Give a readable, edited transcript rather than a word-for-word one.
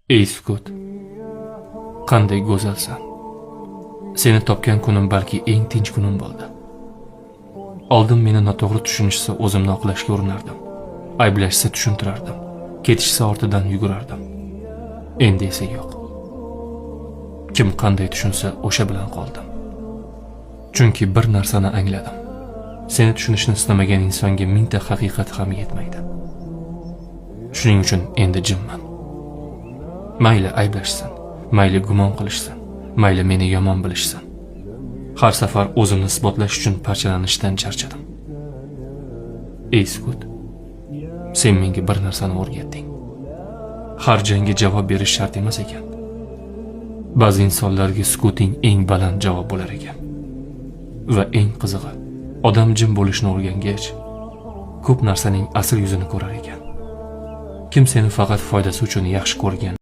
Ey sukut, qanday go'zalsan. Seni topgan kunim balki eng tinch kunim bo'ldi. Oldin meni noto'g'ri tushunishsa o'zimni oqlashga urinardim. Ayblashsa tushuntirardim. Ketishsa ortidan yugurardim. Endi esa yo'q. Kim qanday tushunsa o'sha bilan qoldim. Chunki bir narsani angladim. Seni tushunishni istamagan insonga mingta haqiqat ham yetmaydi. Shuning uchun endi jimman. Mayli ayblashsin, mayli gumon qilishsin, mayli meni yomon bilishsin. Har safar o'zimni isbotlash uchun parchalanishdan charchadim. Ey sukut, sen menga bir narsani o'rgatding. Har jangga javob berish shart emas ekan. Ba'zi insonlarga sukuting eng baland javob bo'lar ekan. Va eng qizig'i, odam jim bo'lishni o'rgangach, ko'p narsaning asl yuzini ko'rar ekan. Kim seni faqat foydasi uchun yaxshi ko'rgan